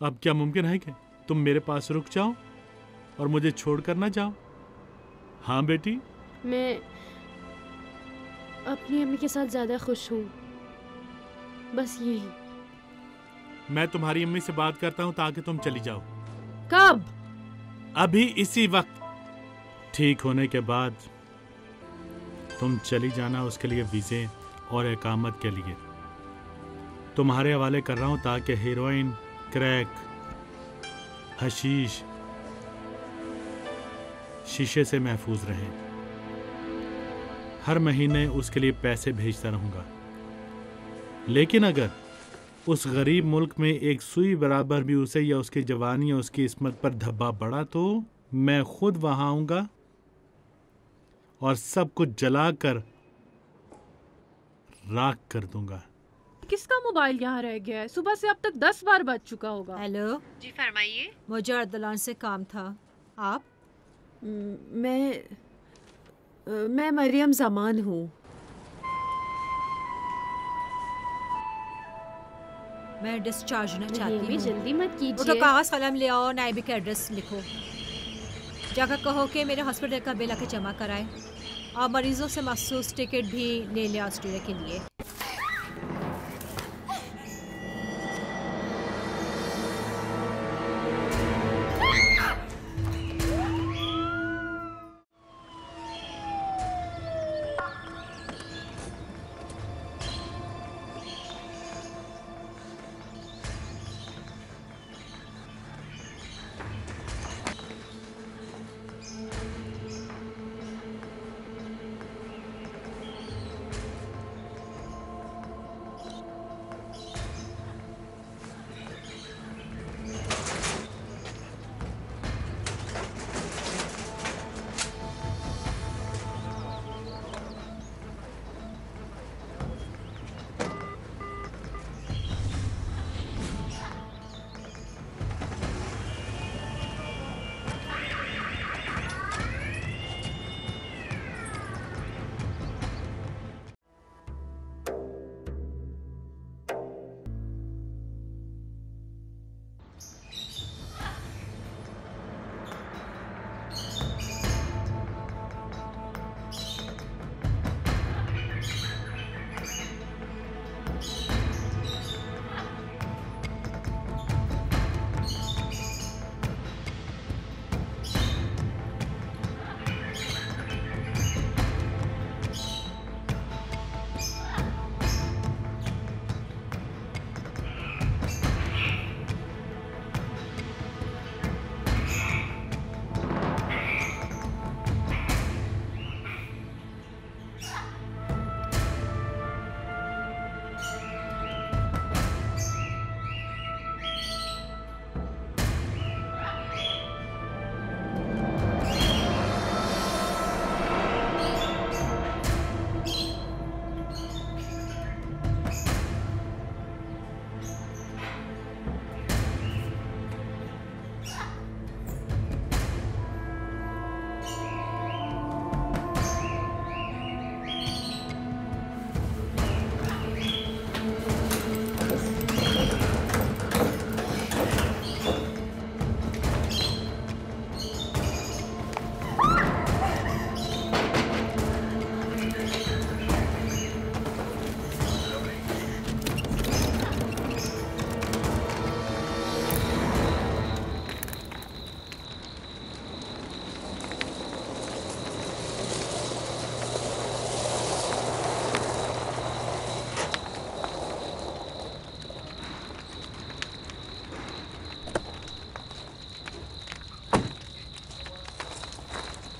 अब क्या मुमकिन है कि तुम मेरे पास रुक जाओ और मुझे छोड़कर ना जाओ? हाँ बेटी, मैं अपनी अम्मी के साथ ज़्यादा खुश हूँ, बस यही। मैं तुम्हारी अम्मी से बात करता हूँ ताकि तुम चली जाओ। कब? अभी इसी वक्त। ठीक होने के बाद तुम चली जाना, उसके लिए वीज़े और इकामत के लिए तुम्हारे हवाले कर रहा हूँ ताकि हेरोइन, क्रैक, हशीश शीशे से महफूज रहें। हर महीने उसके लिए पैसे भेजता रहूँगा, लेकिन अगर उस गरीब मुल्क में एक सुई बराबर भी उसे या उसकी जवानी या उसकी इस्मत पर धब्बा पड़ा तो मैं खुद वहां आऊंगा और सब कुछ जलाकर राख कर दूंगा। किसका मोबाइल यहाँ रह गया है? सुबह से अब तक 10 बार बज चुका होगा। हेलो जी फरमाइए। मुझे अर्दलान से काम था। आप? मैं मरियम जमान हूँ। मैं डिस्चार्ज होना चाहती हूँ। जल्दी मत उठो, कीजिए। कागज कलम ले आओ, नाइबी का एड्रेस लिखो। जाकर कहो कि मेरे हॉस्पिटल का बिल आके जमा कराए और मरीजों से मखसूस टिकट भी ले लिया ऑस्ट्रेलिया के लिए।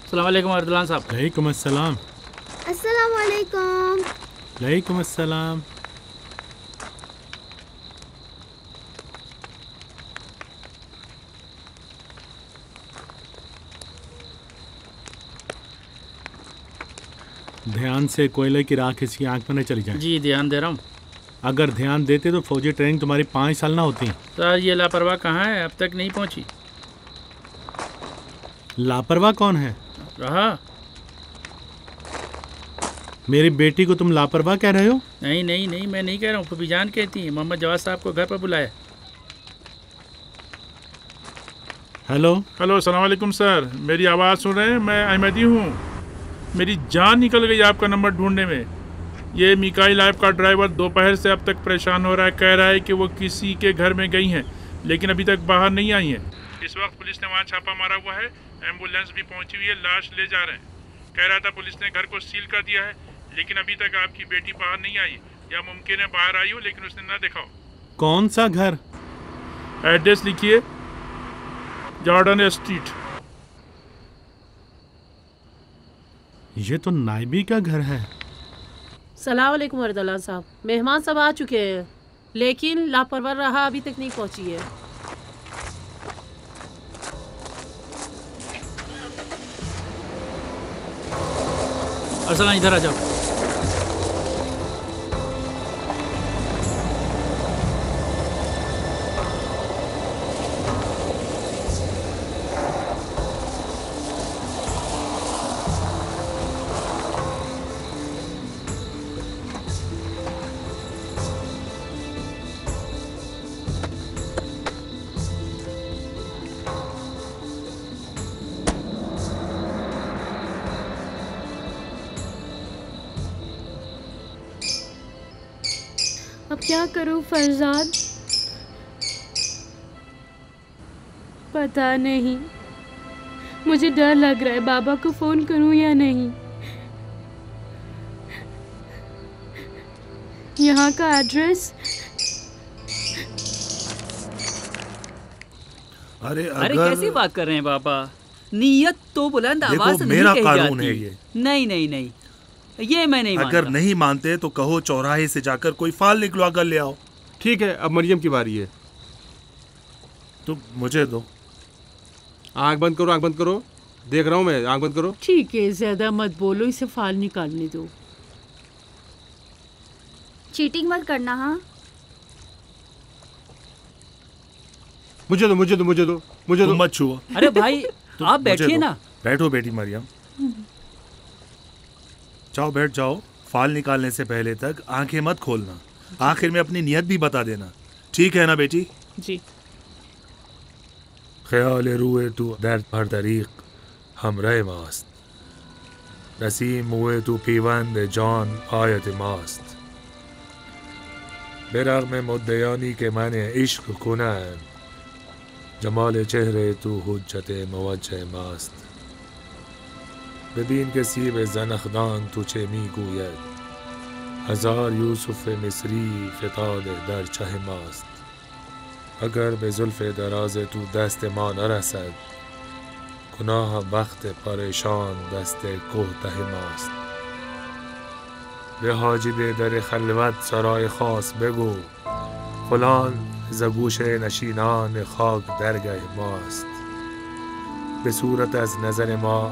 अस्सलाम वालेकुम अर्दलान साहब। वालेकुम अस्सलाम। अस्सलाम वालेकुम। वालेकुम अस्सलाम। ध्यान से, कोयले की राख इसकी आंख में न चली जाए। जी ध्यान दे रहा हूँ। अगर ध्यान देते तो फौजी ट्रेनिंग तुम्हारी 5 साल ना होती। सर ये लापरवाह कहाँ है? अब तक नहीं पहुँची। लापरवाह कौन है? रहा मेरी बेटी को तुम लापरवाह कह रहे हो? नहीं नहीं नहीं, मैं नहीं कह रहा हूँ, फूफी जान कहती है। मोहम्मद जवाद साहब को घर पर बुलाया। हेलो। हेलो, अस्सलाम वालेकुम सर। मेरी आवाज़ सुन रहे हैं? मैं अहमदी हूँ। मेरी जान निकल गई आपका नंबर ढूंढने में। ये मिकाइल आपका ड्राइवर दोपहर से अब तक परेशान हो रहा है। कह रहा है कि वो किसी के घर में गई हैं, लेकिन अभी तक बाहर नहीं आई हैं। इस वक्त पुलिस ने वहाँ छापा मारा हुआ है, एम्बुलेंस भी पहुँची हुई है, लाश ले जा रहे हैं। कह रहा था पुलिस ने घर को सील कर दिया है, लेकिन अभी तक आपकी बेटी बाहर नहीं आई। या मुमकिन है बाहर आई हो लेकिन उसने ना देखा हो। कौन सा घर? एड्रेस लिखिए, जॉर्डन स्ट्रीट। ये तो नाइबी का घर है। सलाम वालेकुम अर्दलान साहब। मेहमान सब आ चुके हैं, लेकिन लापरवाह रहा अभी तक नहीं पहुंची है। अरसलान इधर आ जाओ। अब क्या करूं फरजाद, पता नहीं। मुझे डर लग रहा है, बाबा को फोन करूं या नहीं। यहाँ का एड्रेस। अरे कैसी बात कर रहे हैं बाबा? नीयत तो बुलंद आवाज नहीं मेरा कही कानून जाती। है ये। नहीं नहीं नहीं, ये मैं नहीं अगर मानता। नहीं मानते तो कहो चौराहे से जाकर कोई फाल निकलवा कर ले आओ। ठीक है, अब मरियम की बारी है। तुम मुझे दो। आंख बंद करो, आंख बंद करो। देख रहा हूँ मैं, आंख बंद करो। ठीक है, ज्यादा मत बोलो, इसे फाल निकालने दो। चीटिंग मत करना। हाँ, मुझे दो, मुझे दो, मुझे दो, मुझे दो। मत छुओ। अरे भाई आप बैठिए ना। बैठो बेटी मरियम, जाओ बैठ जाओ। फाल निकालने से पहले तक आंखें मत खोलना। आखिर में अपनी नियत भी बता देना, ठीक है ना बेटी? जी। ख्याल रूए तू दर्द भर तरीक हम रहे मास्त, नसीम हुए तू पीवंद जान आयत मास्त, बेरग़म मुद्दयानी के मैंने इश्क कुनैन, जमाल चेहरे तू हुज्जत मुवज्जह मास्त, बबीन के सीब ज़नख़दान तुझे मी गूयद, हजार यूसुफ मिस्री फ़िताद दर चह मास्त, अगर बेजुल्फ़ दराज़ तू दस्त मा न रसद, गुनाह बख्त परेशान दस्त कोह तह मास्त, बेहाजिब दर खलवत सराय खास बगो, फलान ज़गूश नशीनान खाक दरगह मास्त, बेसूरत अज नज़र मा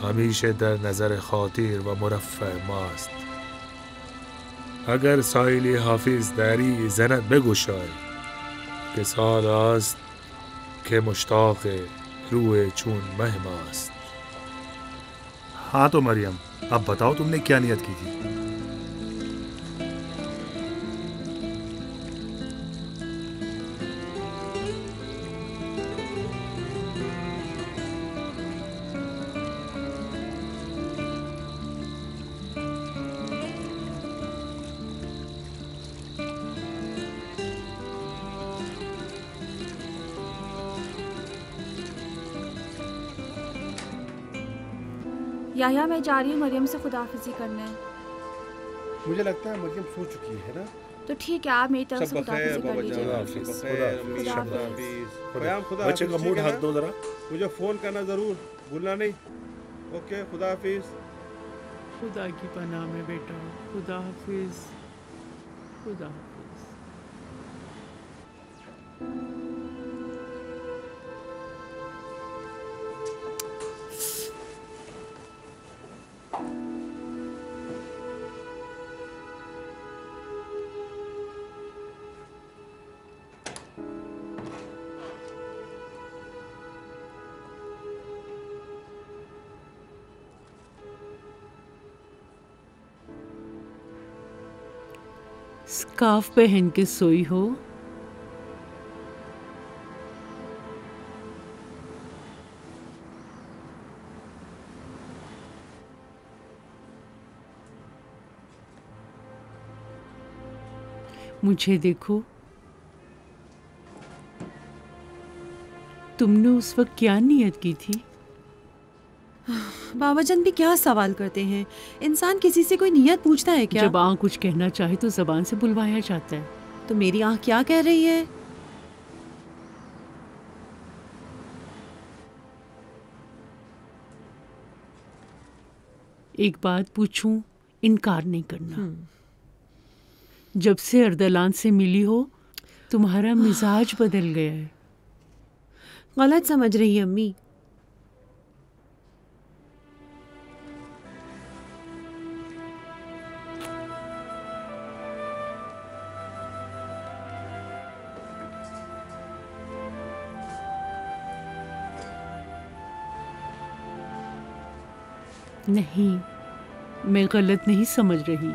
हमीशे दर नज़र खातिर व मुरफ़्फ़ह मास्त, अगर साइली हाफिज दारी ज़नत बेगुशाय, के साल आस्त के मुश्ताक़ रूए चून मह मास्त। हाँ तो मरियम, अब बताओ तुमने क्या नियत की थी? याया, मैं जा रही हूँ मरियम से खुदाफिजी करने। मुझे लगता है मरियम सो चुकी है ना? तो ठीक है, आप मेरी तरफ से खुदाफिजी कर लीजिए। बच्चे का मूड हक दो जरा। मुझे फोन करना जरूर भूलना नहीं। ओके, खुदा हाफिज। खुदा की पनाह में बेटा, खुदा हाफिज, खुदा हाफिज। स्कार्फ पहन के सोई हो? मुझे देखो, तुमने उस वक्त क्या नियत की थी? बाबा जान भी क्या सवाल करते हैं। इंसान किसी से कोई नियत पूछता है क्या? जब आँख कुछ कहना चाहे तो जबान से बुलवाया जाता है। तो मेरी आँख क्या कह रही है? एक बात पूछूं, इनकार नहीं करना। जब से अर्दलान से मिली हो, तुम्हारा मिजाज बदल गया है। गलत समझ रही है अम्मी। नहीं, मैं गलत नहीं समझ रही।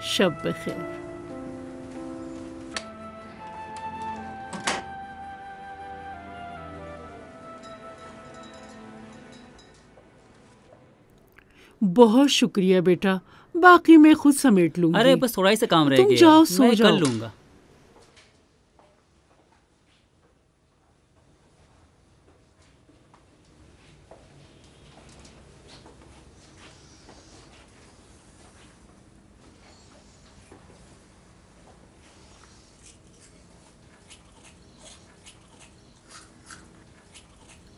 शब बखैर। बहुत शुक्रिया बेटा, बाकी मैं खुद समेट लूंगी। अरे बस थोड़ा ही सा काम रह गया, तुम जाओ, सो जाओ। मैं कर लूंगा।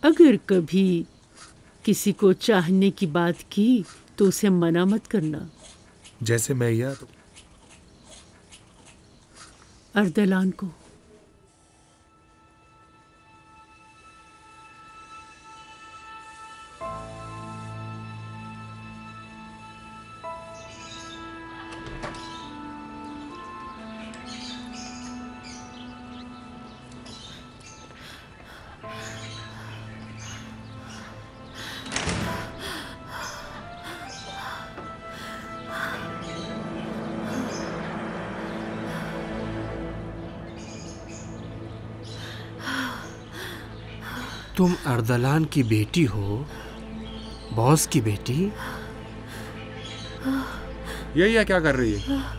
अगर कभी किसी को चाहने की बात की तो उसे मना मत करना। जैसे मैं या तो अर्दलान को। तुम अर्दलान की बेटी हो, बॉस की बेटी? यही क्या कर रही है?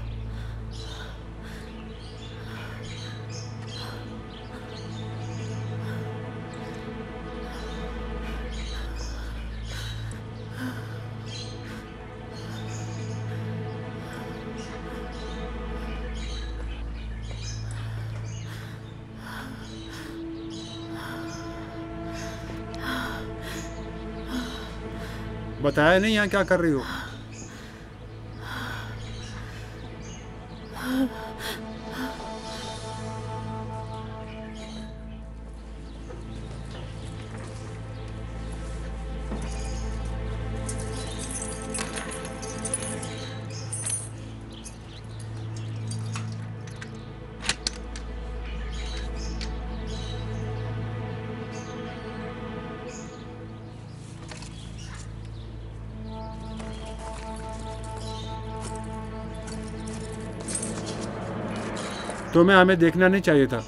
बताया नहीं यहाँ क्या कर रही हो? तुम्हें हमें देखना नहीं चाहिए था।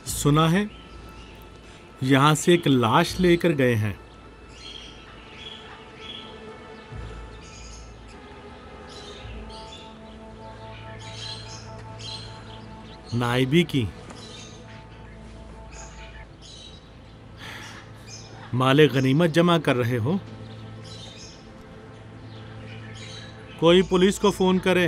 सुना है यहाँ से एक लाश लेकर गए हैं। नाइबी की। माले गनीमत जमा कर रहे हो? कोई पुलिस को फोन करे।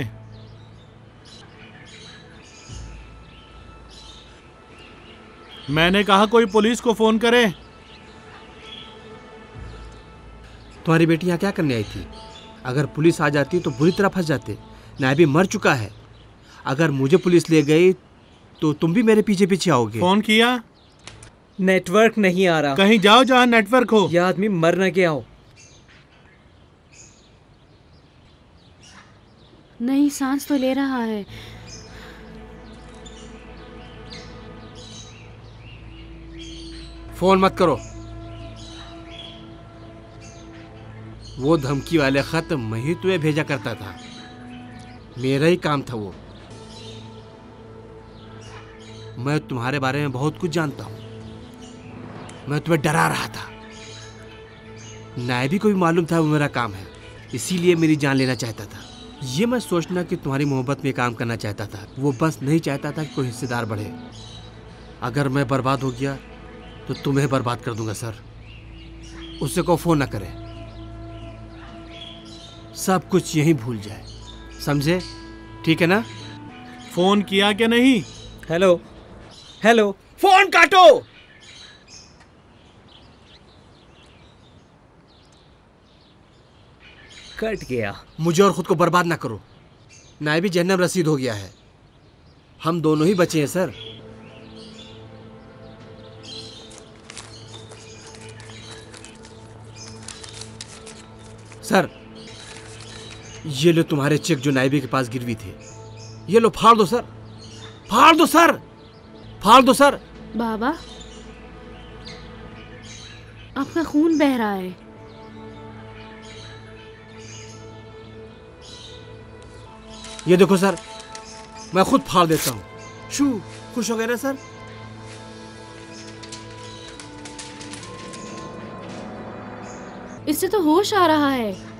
मैंने कहा कोई पुलिस को फोन करे। तुम्हारी बेटी यहाँ क्या करने आई थी? अगर पुलिस आ जाती तो बुरी तरह फंस जाते। नायबी मर चुका है। अगर मुझे पुलिस ले गई तो तुम भी मेरे पीछे पीछे आओगे। फोन किया? नेटवर्क नहीं आ रहा। कहीं जाओ जहां नेटवर्क हो। यह आदमी मर न गया हो। नहीं, सांस तो ले रहा है। फोन मत करो। वो धमकी वाले खत मैं ही तुम्हें भेजा करता था। मेरा ही काम था वो। मैं तुम्हारे बारे में बहुत कुछ जानता हूं। मैं तुम्हें डरा रहा था। नायबी को भी मालूम था वो मेरा काम है, इसीलिए मेरी जान लेना चाहता था। ये मैं सोचना कि तुम्हारी मोहब्बत में काम करना चाहता था। वो बस नहीं चाहता था कि कोई हिस्सेदार बढ़े। अगर मैं बर्बाद हो गया तो तुम्हें बर्बाद कर दूंगा सर। उससे को फोन ना करे। सब कुछ यहीं भूल जाए, समझे? ठीक है ना? फोन किया क्या नहीं? हेलो हेलो, फोन काटो। कट गया। मुझे और खुद को बर्बाद ना करो। नायबी जहन्नम रसीद हो गया है। हम दोनों ही बचे हैं सर। सर, ये लो तुम्हारे चेक जो नायबी के पास गिरवी थे। ये लो, फाड़ दो सर। फाड़ दो सर। फाड़ दो सर। बाबा, आपका खून बह रहा है। ये देखो सर, मैं खुद फाड़ देता हूं। शू, खुश हो गए ना सर? इससे तो होश आ रहा है।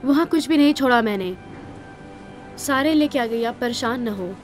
वहाँ कुछ भी नहीं छोड़ा मैंने। सारे लेके आ गई, आप परेशान न हो।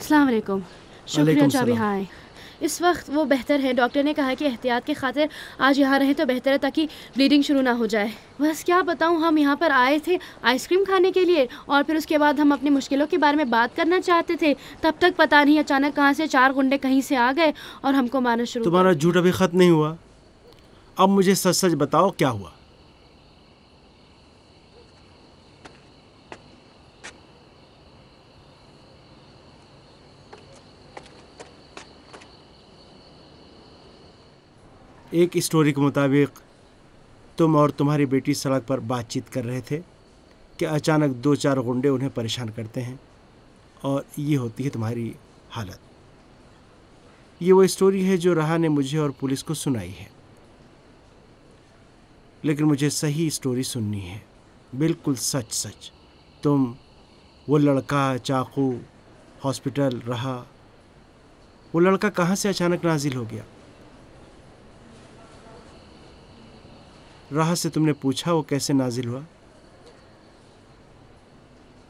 अस्सलाम वालेकुम। शुक्रिया वालेकुम चाबी सलाम। हाँ आए। इस वक्त वो बेहतर है। डॉक्टर ने कहा कि एहतियात के खातिर आज यहाँ रहें तो बेहतर है ताकि ब्लीडिंग शुरू ना हो जाए। बस क्या बताऊँ, हम यहाँ पर आए थे आइसक्रीम खाने के लिए और फिर उसके बाद हम अपनी मुश्किलों के बारे में बात करना चाहते थे। तब तक पता नहीं अचानक कहाँ से 4 गुंडे कहीं से आ गए और हमको मारना शुरू। तुम्हारा झूठ अभी खत्म नहीं हुआ। अब मुझे सच सच बताओ क्या हुआ। एक स्टोरी के मुताबिक तुम और तुम्हारी बेटी सड़क पर बातचीत कर रहे थे कि अचानक 2-4 गुंडे उन्हें परेशान करते हैं और ये होती है तुम्हारी हालत। ये वो स्टोरी है जो राहा ने मुझे और पुलिस को सुनाई है, लेकिन मुझे सही स्टोरी सुननी है, बिल्कुल सच सच। तुम, वो लड़का, चाकू, हॉस्पिटल, राहा, वो लड़का कहाँ से अचानक नाजिल हो गया? राहा से तुमने पूछा वो कैसे नाजिल हुआ?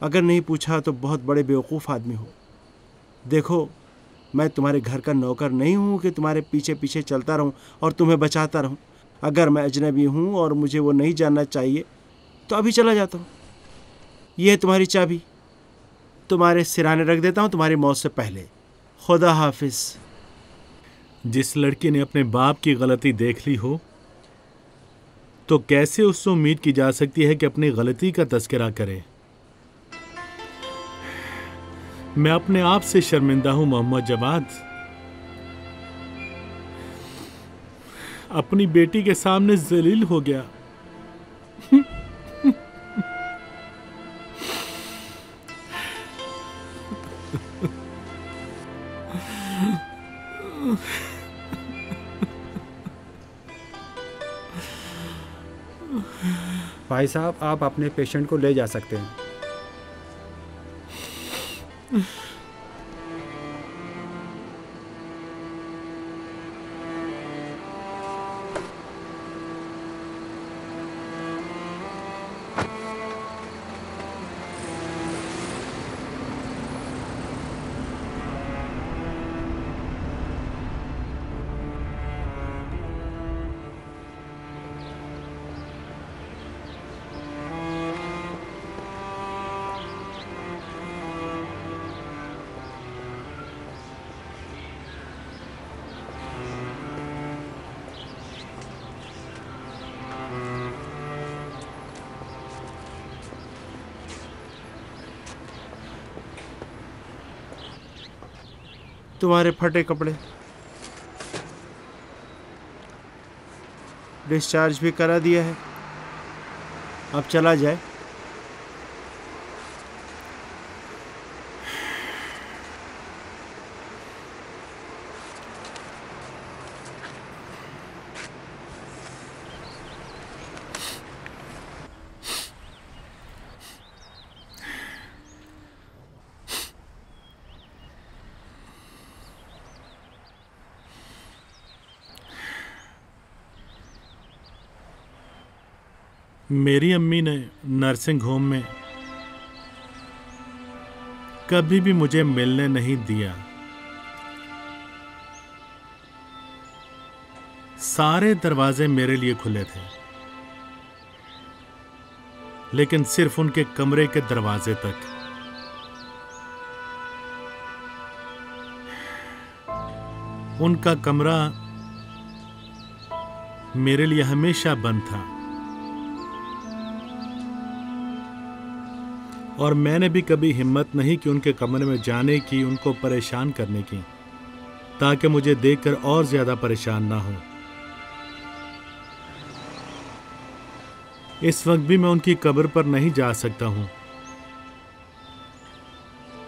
अगर नहीं पूछा तो बहुत बड़े बेवकूफ़ आदमी हो। देखो, मैं तुम्हारे घर का नौकर नहीं हूँ कि तुम्हारे पीछे पीछे चलता रहूँ और तुम्हें बचाता रहूँ। अगर मैं अजनबी हूँ और मुझे वो नहीं जानना चाहिए तो अभी चला जाता हूँ। ये है तुम्हारी चाबी, तुम्हारे सिराने रख देता हूँ तुम्हारी मौत से पहले। खुदा हाफिज। जिस लड़की ने अपने बाप की गलती देख ली हो तो कैसे उससे उम्मीद की जा सकती है कि अपनी गलती का तज़किरा करे। मैं अपने आप से शर्मिंदा हूं मोहम्मद जवाद। अपनी बेटी के सामने जलील हो गया। भाई साहब, आप अपने पेशेंट को ले जा सकते हैं। तुम्हारे फटे कपड़े डिस्चार्ज भी करा दिया है, अब चला जाए। मेरी अम्मी ने नर्सिंग होम में कभी भी मुझे मिलने नहीं दिया। सारे दरवाजे मेरे लिए खुले थे, लेकिन सिर्फ उनके कमरे के दरवाजे तक। उनका कमरा मेरे लिए हमेशा बंद था और मैंने भी कभी हिम्मत नहीं की उनके कमरे में जाने की, उनको परेशान करने की, ताकि मुझे देखकर और ज्यादा परेशान ना हो। इस वक्त भी मैं उनकी कब्र पर नहीं जा सकता हूं,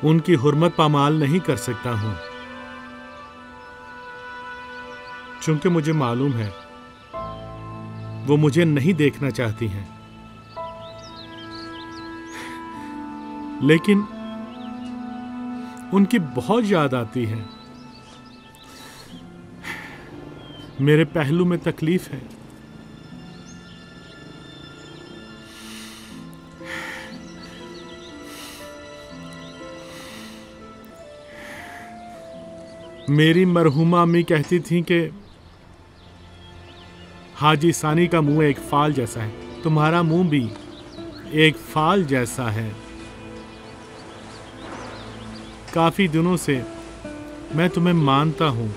उनकी हुर्मत पामाल नहीं कर सकता हूं, चूंकि मुझे मालूम है वो मुझे नहीं देखना चाहती हैं। लेकिन उनकी बहुत याद आती है। मेरे पहलू में तकलीफ है। मेरी मरहुमा अम्मी कहती थी कि हाजी सानी का मुंह एक फाल जैसा है, तुम्हारा मुंह भी एक फाल जैसा है। काफी दिनों से मैं तुम्हें मानता हूं।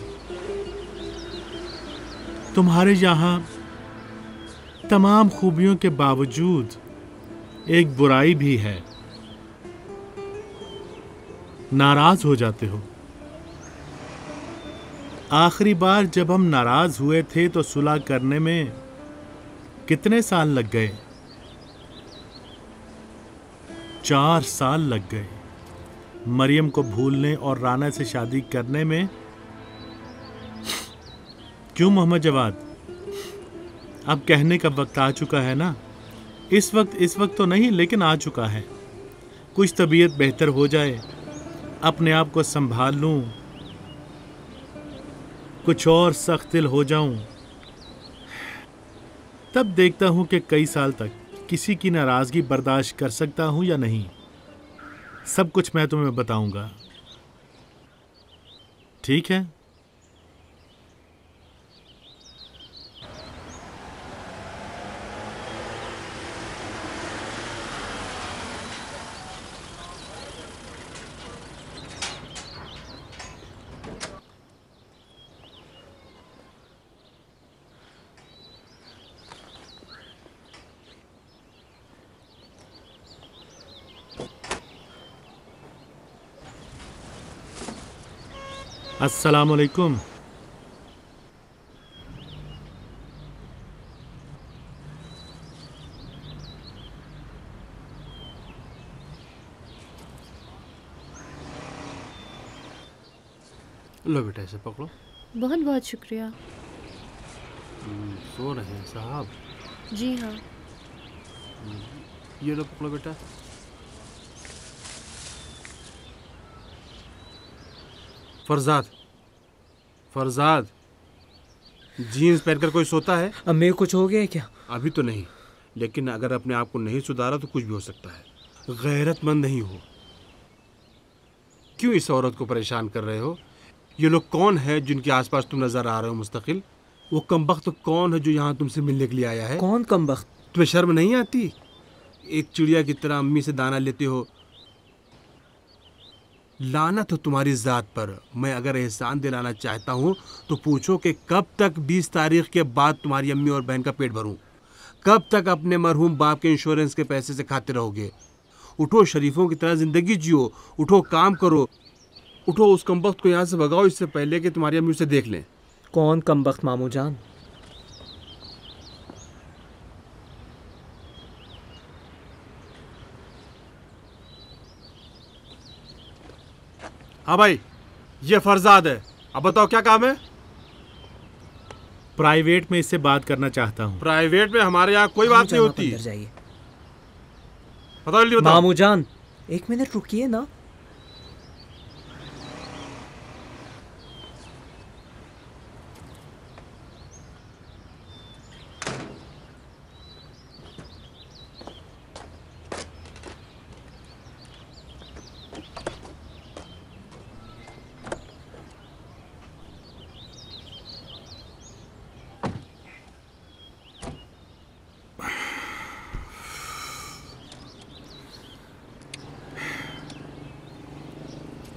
तुम्हारे यहां तमाम खूबियों के बावजूद एक बुराई भी है। नाराज हो जाते हो। आखिरी बार जब हम नाराज हुए थे तो सुलह करने में कितने साल लग गए? 4 साल लग गए। मरियम को भूलने और राना से शादी करने में। क्यों मोहम्मद जवाद, अब कहने का वक्त आ चुका है ना? इस वक्त तो नहीं, लेकिन आ चुका है। कुछ तबीयत बेहतर हो जाए, अपने आप को संभाल लूं, कुछ और सख्त दिल हो जाऊं, तब देखता हूं कि कई साल तक किसी की नाराजगी बर्दाश्त कर सकता हूं या नहीं। सब कुछ मैं तुम्हें बताऊंगा, ठीक है? अस्सलामुअलैकुम। लो बेटा, ऐसे पकड़ो। बहुत बहुत शुक्रिया। सो रहे हैं साहब? जी हाँ। ये लो पकड़ो बेटा। फरजाद, फरजाद, जीन्स पहनकर कोई सोता है? अम्मी कुछ हो गया क्या? अभी तो नहीं, लेकिन अगर अपने आप को नहीं सुधारा तो कुछ भी हो सकता है। गैरतमंद नहीं हो। क्यों इस औरत को परेशान कर रहे हो? ये लोग कौन है जिनके आसपास तुम नजर आ रहे हो मुस्तकिल? वो कमबख्त कौन है जो यहाँ तुमसे मिलने के लिए आया है? कौन कमबख्त? तुम्हें शर्म नहीं आती? एक चिड़िया की तरह अम्मी से दाना लेते हो। लानत हो तुम्हारी ज़ात पर। मैं अगर एहसान दिलाना चाहता हूँ तो पूछो कि कब तक 20 तारीख के बाद तुम्हारी अम्मी और बहन का पेट भरूं? कब तक अपने मरहूम बाप के इंश्योरेंस के पैसे से खाते रहोगे? उठो, शरीफों की तरह ज़िंदगी जियो। उठो, काम करो। उठो, उस कमबख्त को यहाँ से भगाओ, इससे पहले कि तुम्हारी अम्मी उसे देख लें। कौन कमबख्त मामू जान? हाँ भाई, ये फरजाद है। अब बताओ क्या काम है? प्राइवेट में इससे बात करना चाहता हूँ। प्राइवेट में हमारे यहाँ कोई बात नहीं होती। जाइए। बताओ मामू जान, 1 मिनट रुकिए ना।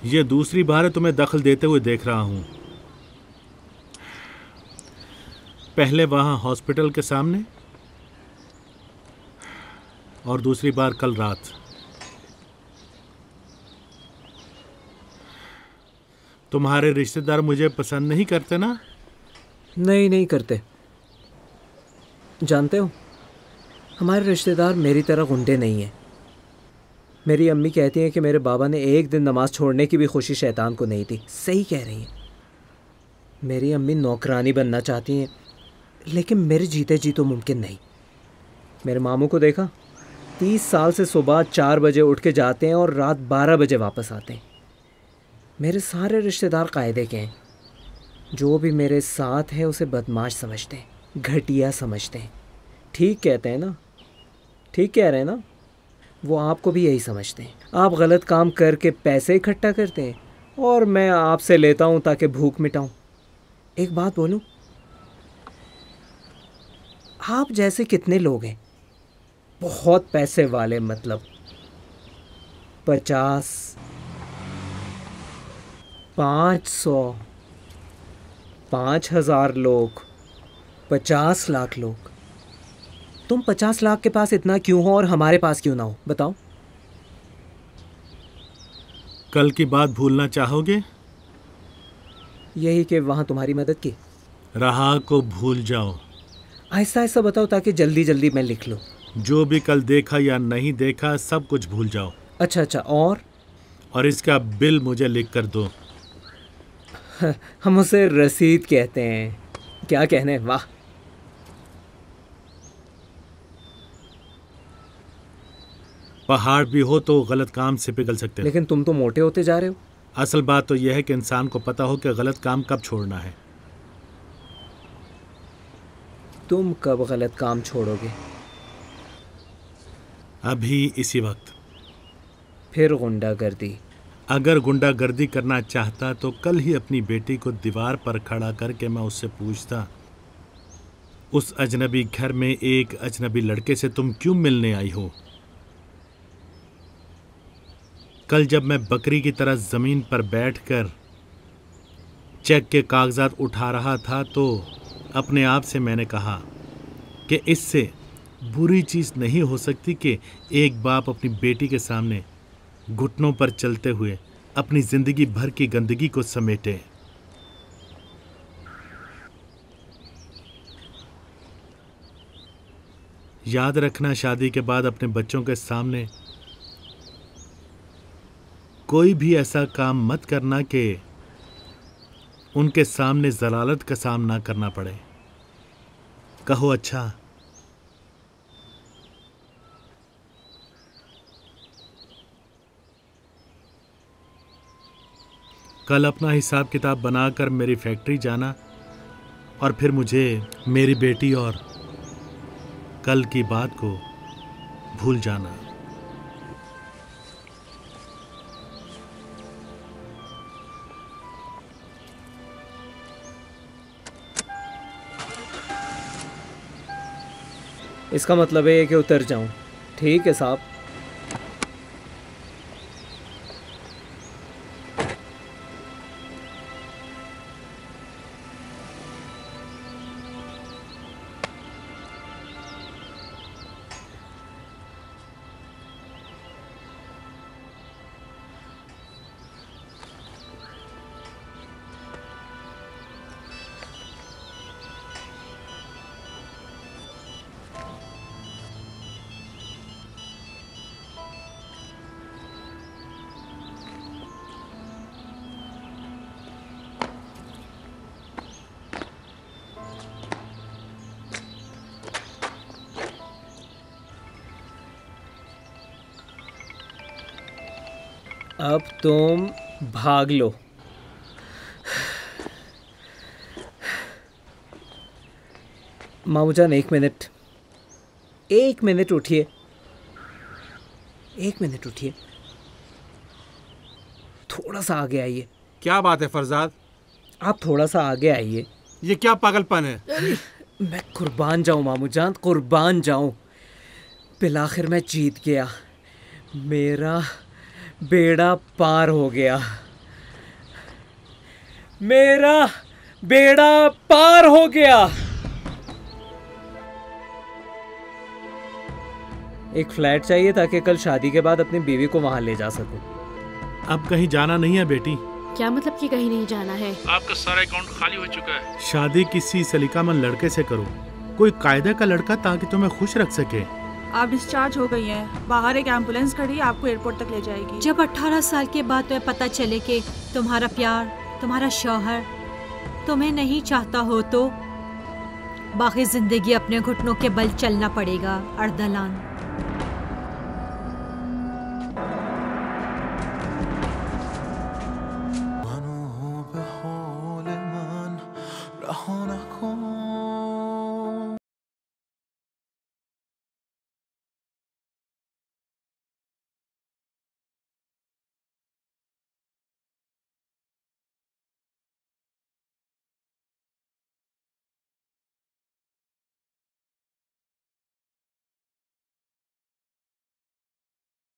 ये दूसरी बार है तुम्हें दखल देते हुए देख रहा हूं। पहले वहां हॉस्पिटल के सामने और दूसरी बार कल रात। तुम्हारे रिश्तेदार मुझे पसंद नहीं करते ना? नहीं करते। जानते हो, हमारे रिश्तेदार मेरी तरह गुंडे नहीं हैं। मेरी अम्मी कहती हैं कि मेरे बाबा ने एक दिन नमाज छोड़ने की भी खुशी शैतान को नहीं दी। सही कह रही हैं। मेरी अम्मी नौकरानी बनना चाहती हैं, लेकिन मेरे जीते जी तो मुमकिन नहीं। मेरे मामू को देखा, 30 साल से सुबह 4 बजे उठ के जाते हैं और रात 12 बजे वापस आते हैं। मेरे सारे रिश्तेदार कायदे के हैं। जो भी मेरे साथ है उसे बदमाश समझते हैं, घटिया समझते हैं। ठीक कहते हैं ना? ठीक कह रहे हैं ना? वो आपको भी यही समझते हैं। आप गलत काम करके पैसे इकट्ठा करते हैं और मैं आपसे लेता हूँ ताकि भूख मिटाऊँ। एक बात बोलूँ, आप जैसे कितने लोग हैं बहुत पैसे वाले, मतलब 50, 500, 5000 लोग, 50 लाख लोग। तुम 50 लाख के पास इतना क्यों हो और हमारे पास क्यों ना हो, बताओ। कल की बात भूलना चाहोगे? यही कि वहाँ तुम्हारी मदद की। रहा को भूल जाओ। आहिस्ता आहिस्ता बताओ ताकि जल्दी जल्दी मैं लिख लूँ। जो भी कल देखा या नहीं देखा सब कुछ भूल जाओ। अच्छा अच्छा, और इसका बिल मुझे लिख कर दो। हम उसे रसीद कहते हैं, क्या कहने। वाह, पहाड़ भी हो तो गलत काम से पिघल सकते हो। लेकिन तुम तो मोटे होते जा रहे हो। असल बात तो यह है कि इंसान को पता हो कि गलत काम कब छोड़ना है। तुम कब गलत काम छोड़ोगे? अभी इसी वक्त। फिर गुंडागर्दी? अगर गुंडागर्दी करना चाहता तो कल ही अपनी बेटी को दीवार पर खड़ा करके मैं उससे पूछता, उस अजनबी घर में एक अजनबी लड़के से तुम क्यों मिलने आई हो? कल जब मैं बकरी की तरह ज़मीन पर बैठकर चेक के कागजात उठा रहा था तो अपने आप से मैंने कहा कि इससे बुरी चीज़ नहीं हो सकती कि एक बाप अपनी बेटी के सामने घुटनों पर चलते हुए अपनी ज़िंदगी भर की गंदगी को समेटे। याद रखना, शादी के बाद अपने बच्चों के सामने कोई भी ऐसा काम मत करना कि उनके सामने ज़लालत का सामना करना पड़े। कहो अच्छा? कल अपना हिसाब किताब बनाकर मेरी फैक्ट्री जाना और फिर मुझे मेरी बेटी और कल की बात को भूल जाना। इसका मतलब है कि उतर जाऊं। ठीक है साहब। अब तुम भाग लो। मामूजान, एक मिनट उठिए। थोड़ा सा आगे आइए। क्या बात है फरजाद? आप थोड़ा सा आगे आइए। ये क्या पागलपन है? मैं कुर्बान जाऊं मामूजान, कुर्बान जाऊं। बिलाखिर मैं जीत गया। मेरा बेड़ा पार हो गया। मेरा बेड़ा पार हो गया। एक फ्लैट चाहिए ताकि कल शादी के बाद अपनी बीवी को वहां ले जा सकूं। अब कहीं जाना नहीं है बेटी। क्या मतलब कि कहीं नहीं जाना है? आपका सारा अकाउंट खाली हो चुका है। शादी किसी सलीकामंद लड़के से करो, कोई कायदे का लड़का, ताकि तुम्हें खुश रख सके। आप डिस्चार्ज हो गई हैं। बाहर एक एम्बुलेंस खड़ी, आपको एयरपोर्ट तक ले जाएगी। जब 18 साल के बाद तुम्हें पता चले कि तुम्हारा प्यार, तुम्हारा शौहर तुम्हें नहीं चाहता हो तो बाकी जिंदगी अपने घुटनों के बल चलना पड़ेगा अर्दलान।